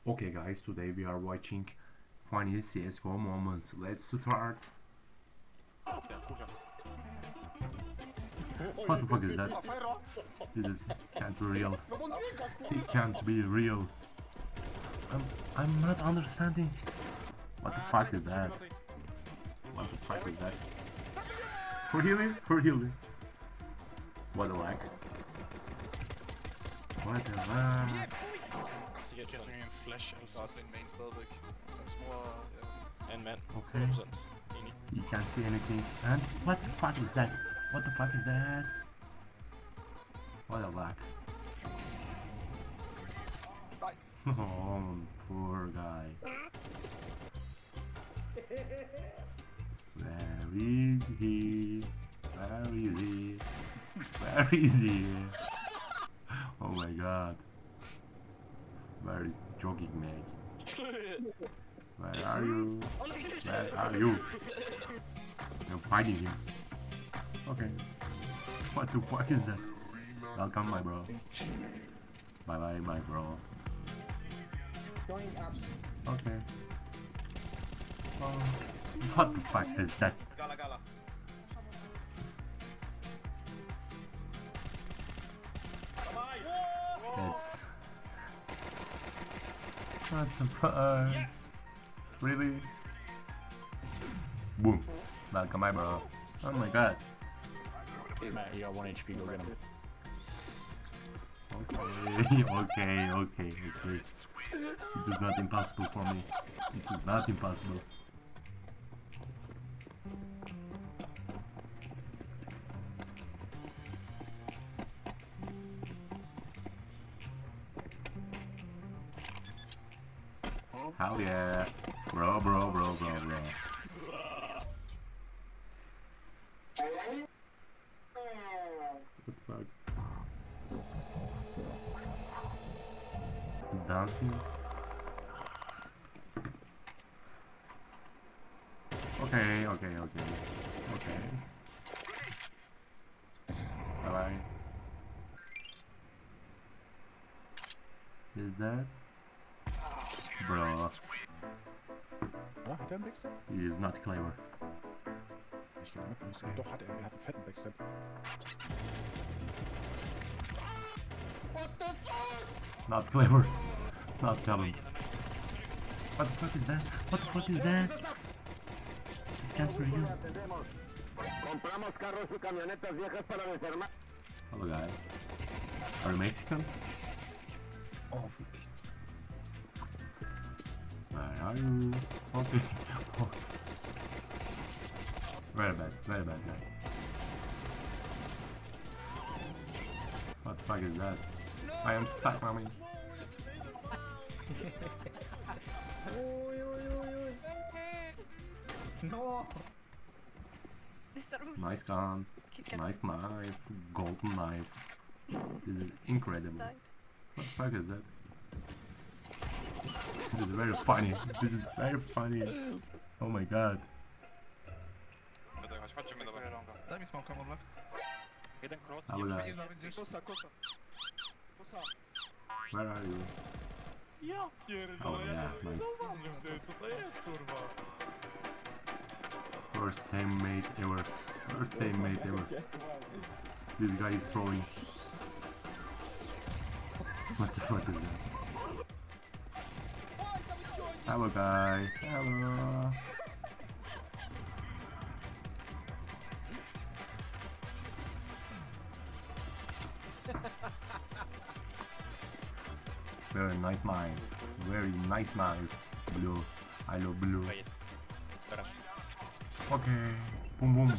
Okay guys, today we are watching funny CSGO moments. Let's start. What the fuck is that? This can't be real. It can't be real. I'm not understanding. What the fuck is that? What the fuck is that? Really? Really? What a lag. What a lag. Jeg kan synge en flash, altså også en main stadigvæk. En små... En mand. Okay. 100%. Enig. You can't see anything. And what the fuck is that? What the fuck is that? What a lag. Oh, poor guy. Where is he? Where is he? Where is he? Oh my god. Where is jogging Meg? Where are you? Where are you? I'm fighting him. Okay. What the fuck is that? Welcome my bro. Bye bye my bro. Okay. Oh, what the fuck is that? Gala. It's... What the fuck? Really? Boom. Welcome my bro. Oh my god. Matt, you got 1 HP, go get him. Okay. It is not impossible for me. It is not impossible. Hell yeah. Bro. What the fuck? Dancing? Okay. Bye. Is that? Bro, Ja, hat er einen Backstep? he is not clever. Ich gehe mit, doch, hat er hat einen fetten Backstep. Not clever. Not talent. What the fuck is that? What the fuck is that? This can't be real. Hello guy. Are you Mexican? Oh. Where are you? Okay. Oh. Very bad guy. What the fuck is that? No. I am stuck, mommy. No. Nice gun. Nice knife. Golden knife. This is incredible. What the fuck is that? This is very funny. This is very funny. Oh my god. Daj mi smoka, Morlak. Jeden cross. Hello guys. Where are you? Ja Oh pierdolę, yeah, nice. co to jest kurwa? First teammate ever. This guy is throwing. What the fuck is that? Hello guy. Hello. Very nice knife. Very nice knife. Blue. I love blue. Okay. Boom.